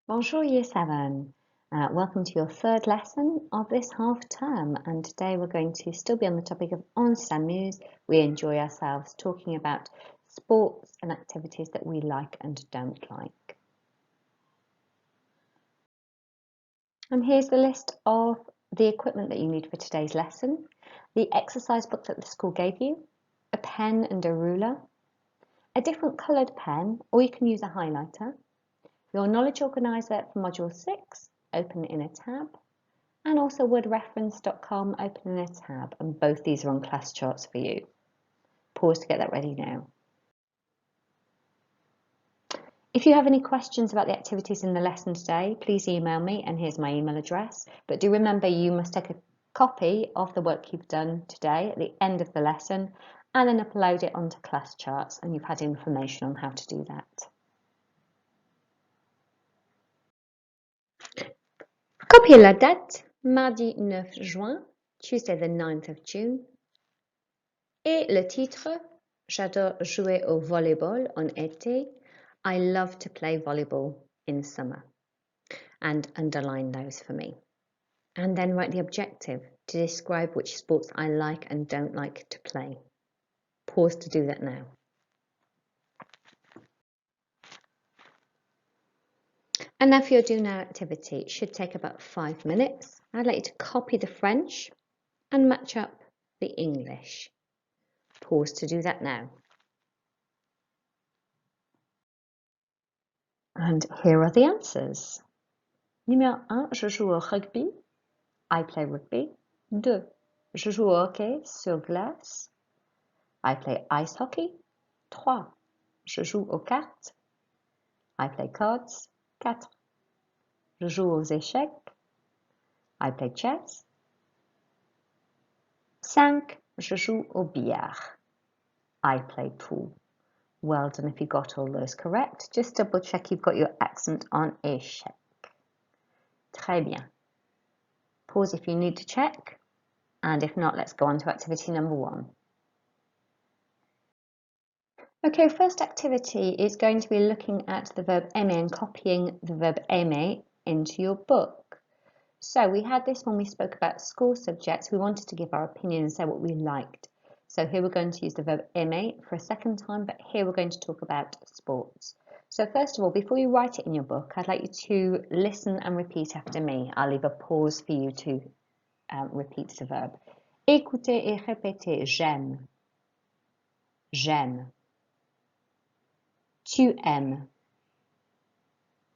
Bonjour Year 7. Welcome to your third lesson of this half term, and today we're going to still be on the topic of on s'amuse. We enjoy ourselves talking about sports and activities that we like and don't like. And here's the list of the equipment that you need for today's lesson. The exercise book that the school gave you, a pen and a ruler, a different coloured pen, or you can use a highlighter, your knowledge organiser for Module 6, open in a tab, and also wordreference.com, open in a tab, and both these are on class charts for you. Pause to get that ready now. If you have any questions about the activities in the lesson today, please email me, and here's my email address. But do remember you must take a copy of the work you've done today at the end of the lesson and then upload it onto class charts, and you've had information on how to do that. Copiez la date, mardi 9 juin, Tuesday the 9th of June, et le titre, j'adore jouer au volleyball en été, I love to play volleyball in summer, and underline those for me. And then write the objective to describe which sports I like and don't like to play. Pause to do that now. And now for your do now activity. It should take about 5 minutes. I'd like you to copy the French and match up the English. Pause to do that now. And here are the answers. Numéro 1, je joue au rugby. I play rugby. 2, je joue au hockey sur glace. I play ice hockey. 3, je joue aux cartes. I play cards. 4, je joue aux échecs. I play chess. 5, je joue au billard. I play pool. Well done if you got all those correct. Just double check you've got your accent on échec. Très bien. Pause if you need to check. And if not, let's go on to activity number 1. Okay, first activity is going to be looking at the verb aimer and copying the verb aimer into your book. So we had this when we spoke about school subjects. We wanted to give our opinion and say what we liked. So here we're going to use the verb aimer for a second time, but here we're going to talk about sports. So first of all, before you write it in your book, I'd like you to listen and repeat after me. I'll leave a pause for you to repeat the verb. Écoutez et répétez. J'aime. J'aime. Tu aimes.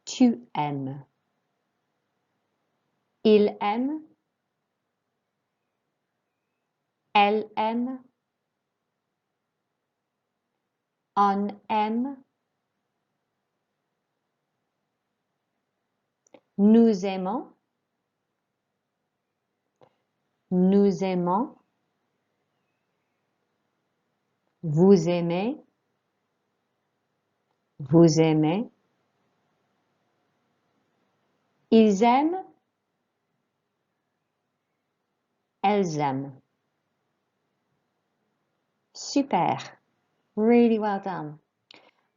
Tu aimes. Il aime. Elle aime. On aime. Nous aimons. Nous aimons. Vous aimez. Vous aimez. Ils aiment. Elles aiment. Super. Really well done.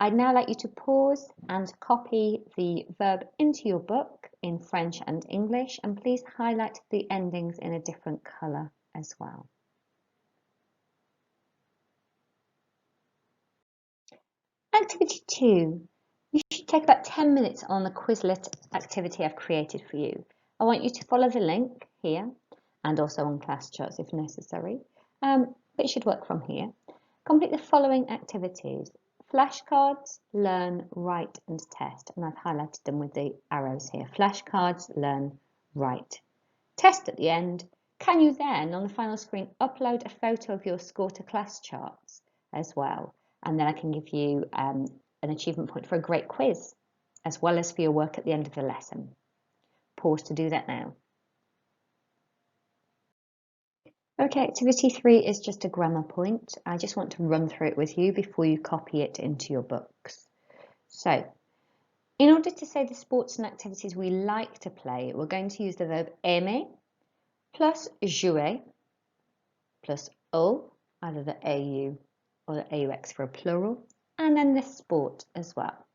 I'd now like you to pause and copy the verb into your book in French and English, and please highlight the endings in a different colour as well. Activity 2. You should take about 10 minutes on the Quizlet activity I've created for you. I want you to follow the link here and also on class charts if necessary. But it should work from here. Complete the following activities. Flashcards, learn, write and test. And I've highlighted them with the arrows here. Flashcards, learn, write. Test at the end. Can you then, on the final screen, upload a photo of your score to class charts as well? And then I can give you an achievement point for a great quiz, as well as for your work at the end of the lesson. Pause to do that now. Okay, activity 3 is just a grammar point. I just want to run through it with you before you copy it into your books. So, in order to say the sports and activities we like to play, we're going to use the verb aimer plus jouer plus o, either the AU or the AUX for a plural, and then the sport as well.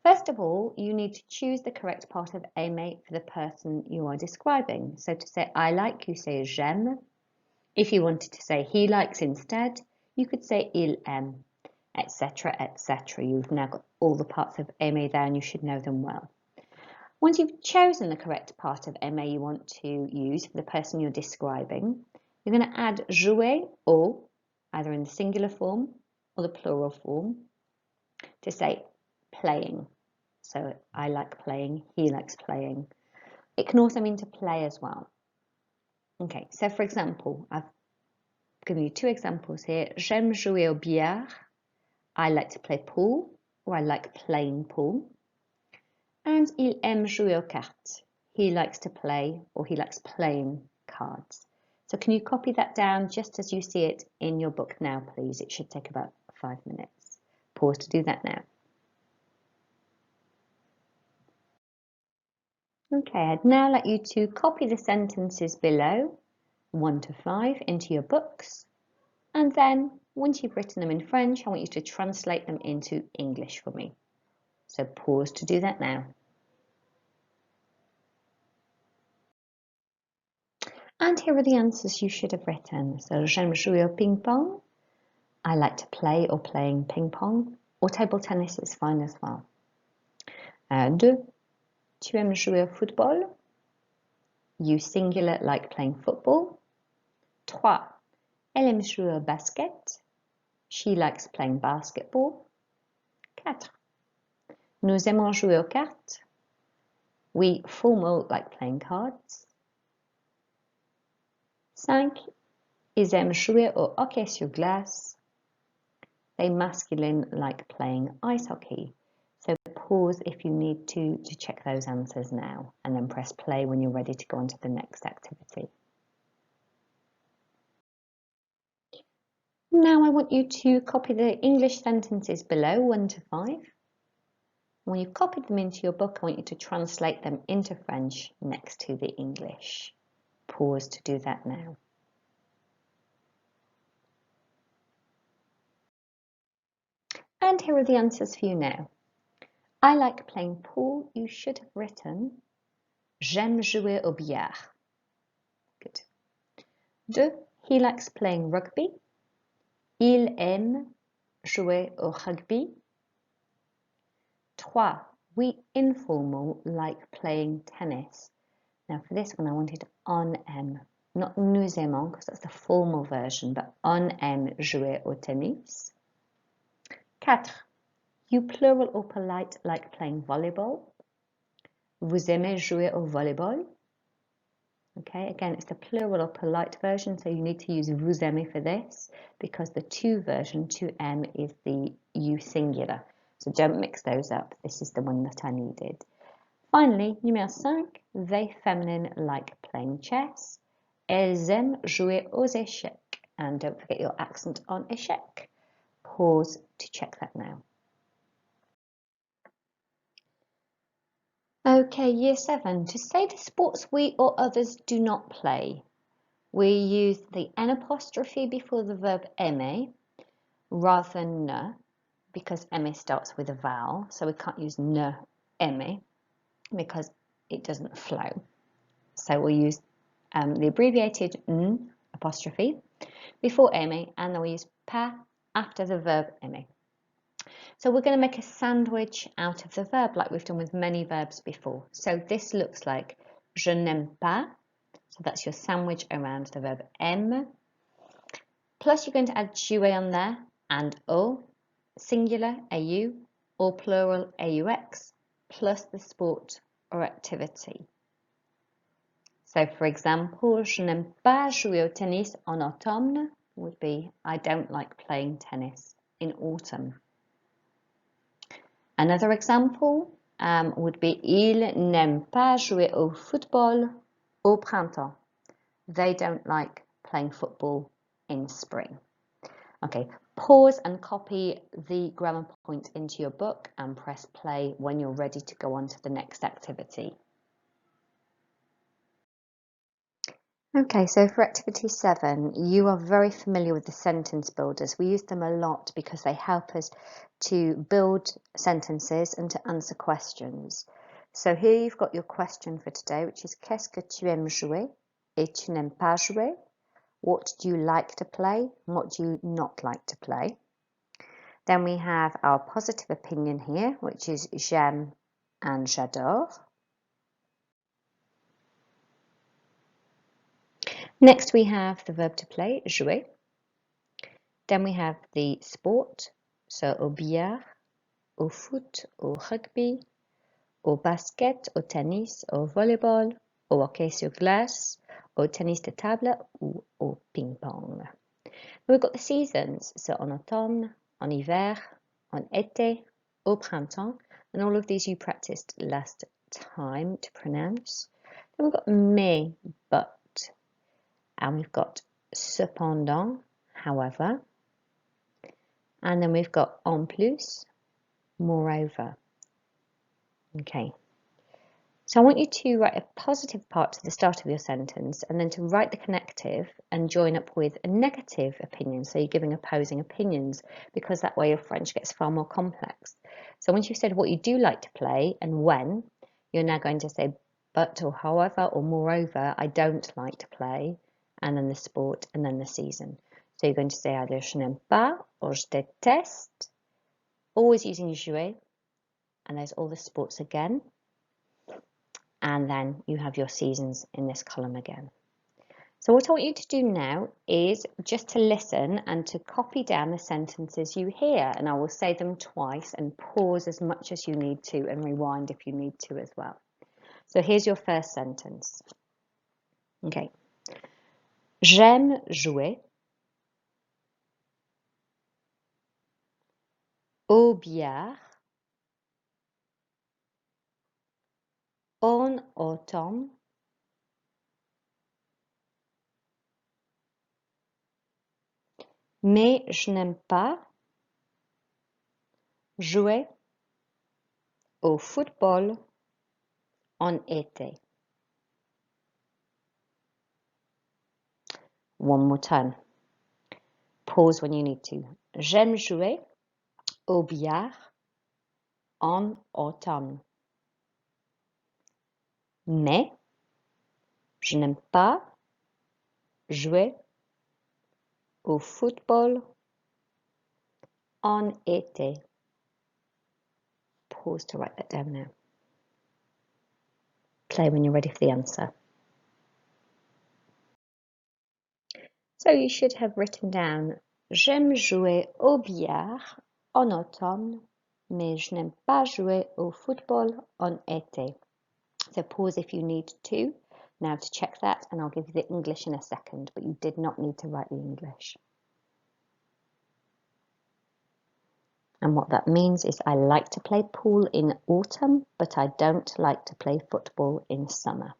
First of all, you need to choose the correct part of aimer for the person you are describing. So to say I like, you say j'aime. If you wanted to say he likes instead, you could say il aime, etc., etc. You've now got all the parts of aimer there and you should know them well. Once you've chosen the correct part of aimer you want to use for the person you're describing, you're going to add jouer au, either in the singular form or the plural form, to say playing. So I like playing, he likes playing. It can also mean to play as well. Okay, so for example, I've given you two examples here. J'aime jouer au billard. I like to play pool, or I like playing pool. And il aime jouer aux cartes. He likes to play, or he likes playing cards. So can you copy that down just as you see it in your book now, please? It should take about 5 minutes. Pause to do that now. Okay, I'd now like you to copy the sentences below, 1 to 5, into your books. And then, once you've written them in French, I want you to translate them into English for me. So pause to do that now. And here are the answers you should have written. So, j'aime jouer au ping-pong. I like to play or playing ping-pong. Or table tennis is fine as well. 2. Tu aimes jouer au football? You singular like playing football. 3. Elle aime jouer au basket. She likes playing basketball. 4. Nous aimons jouer aux cartes. We formal like playing cards. 5. Ils aiment jouer au hockey sur glace. They masculine like playing ice hockey. So pause if you need to check those answers now, and then press play when you're ready to go on to the next activity. Now I want you to copy the English sentences below, 1 to 5. When you've copied them into your book, I want you to translate them into French next to the English. Pause to do that now. And here are the answers for you now. I like playing pool. You should have written j'aime jouer au billard. Good. 2. He likes playing rugby. Il aime jouer au rugby. 3. We informal like playing tennis. Now for this one I wanted on aime, not nous aimons because that's the formal version, but on aime jouer au tennis. 4. You plural or polite like playing volleyball. Vous aimez jouer au volleyball. Okay, again, it's the plural or polite version, so you need to use vous aimez for this because the to version, to aime, is the you singular. So don't mix those up. This is the one that I needed. Finally, numéro 5, they feminine like playing chess. Elles aiment jouer aux échecs. And don't forget your accent on échec. Pause to check that now. Okay, year 7. To say the sports we or others do not play, we use the N apostrophe before the verb aimer rather than ne, because aimer starts with a vowel, so we can't use ne aimer because it doesn't flow. So we'll use the abbreviated N apostrophe before aimer, and then we use pas after the verb aimer. So we're going to make a sandwich out of the verb like we've done with many verbs before. So this looks like je n'aime pas. So that's your sandwich around the verb aime. Plus you're going to add jouer on there and au, singular au, or plural aux, plus the sport or activity. So for example, je n'aime pas jouer au tennis en automne would be I don't like playing tennis in autumn. Another example would be ils n'aiment pas jouer au football au printemps. They don't like playing football in spring. Okay, pause and copy the grammar point into your book and press play when you're ready to go on to the next activity. Okay, so for activity 7, you are very familiar with the sentence builders. We use them a lot because they help us to build sentences and to answer questions. So here you've got your question for today, which is Qu'est-ce que tu aimes jouer et tu n'aimes pas jouer? What do you like to play? And what do you not like to play? Then we have our positive opinion here, which is j'aime and j'adore. Next we have the verb to play, jouer. Then we have the sport, so au billard, au foot, au rugby, au basket, au tennis, au volleyball, au hockey sur glace, au tennis de table ou au ping-pong. We've got the seasons, so en automne, en hiver, en été, au printemps, and all of these you practiced last time to pronounce. Then we've got mais, but, and we've got cependant, however, and then we've got en plus, moreover. Okay, so I want you to write a positive part to the start of your sentence and then to write the connective and join up with a negative opinion. So you're giving opposing opinions, because that way your French gets far more complex. So once you've said what you do like to play and when, you're now going to say but or however or moreover, I don't like to play, and then the sport and then the season. So you're going to say either je n'aime pas or je déteste, always using jouer, and there's all the sports again. And then you have your seasons in this column again. So what I want you to do now is just to listen and to copy down the sentences you hear, and I will say them twice and pause as much as you need to and rewind if you need to as well. So here's your first sentence. Okay. J'aime jouer au billard en automne mais je n'aime pas jouer au football en été. One more time. Pause when you need to. J'aime jouer au billard en automne. Mais je n'aime pas jouer au football en été. Pause to write that down now. Play when you're ready for the answer. So you should have written down J'aime jouer au billard en automne, mais je n'aime pas jouer au football en été. So pause if you need to now to check that, and I'll give you the English in a second, but you did not need to write the English. And what that means is I like to play pool in autumn, but I don't like to play football in summer.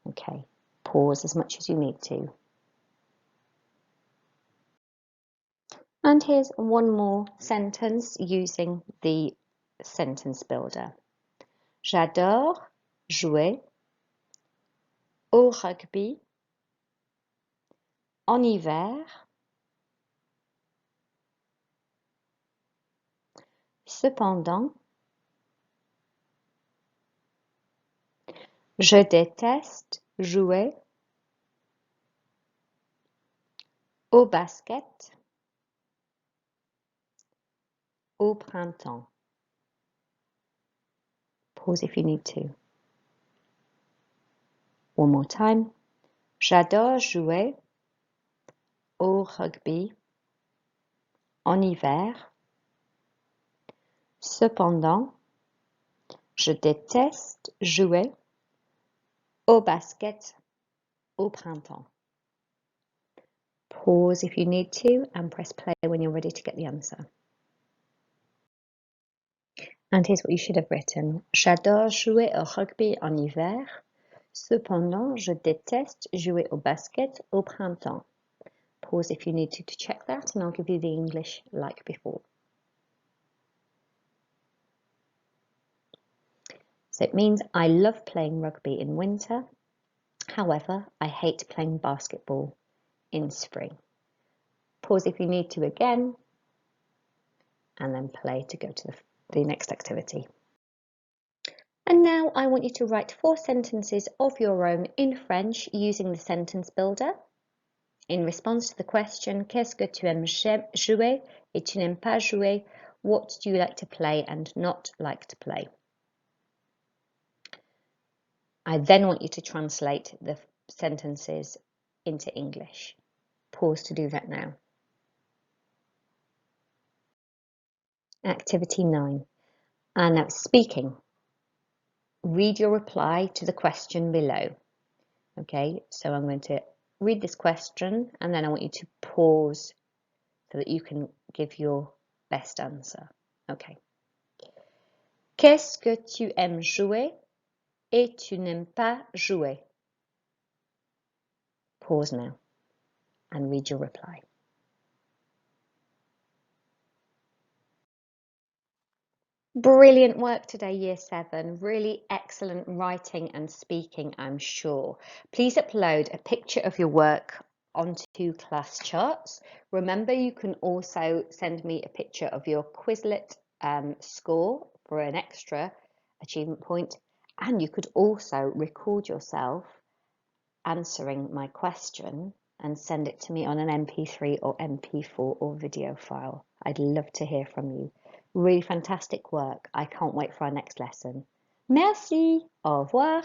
Okay, pause as much as you need to. And here's one more sentence using the sentence builder. J'adore jouer au rugby en hiver. Cependant, je déteste jouer au basket au printemps. Pause if you need to. One more time. J'adore jouer au rugby en hiver. Cependant, je déteste jouer au basket au printemps. Pause if you need to and press play when you're ready to get the answer. And here's what you should have written. J'adore jouer au rugby en hiver. Cependant, je déteste jouer au basket au printemps. Pause if you need to check that, and I'll give you the English like before. So it means I love playing rugby in winter. However, I hate playing basketball in spring. Pause if you need to again, and then play to go to the next activity. And now I want you to write 4 sentences of your own in French using the sentence builder. In response to the question, qu'est-ce que tu aimes jouer et tu n'aimes pas jouer? What do you like to play and not like to play? I then want you to translate the sentences into English. Pause to do that now. Activity 9. And now speaking. Read your reply to the question below. Okay, so I'm going to read this question and then I want you to pause so that you can give your best answer. Okay. Qu'est-ce que tu aimes jouer et tu n'aimes pas jouer? Pause now and read your reply. Brilliant work today, Year 7. Really excellent writing and speaking, I'm sure. Please upload a picture of your work onto class charts. Remember, you can also send me a picture of your Quizlet score for an extra achievement point. And you could also record yourself answering my question and send it to me on an MP3 or MP4 or video file. I'd love to hear from you. Really fantastic work. I can't wait for our next lesson. Merci. Au revoir.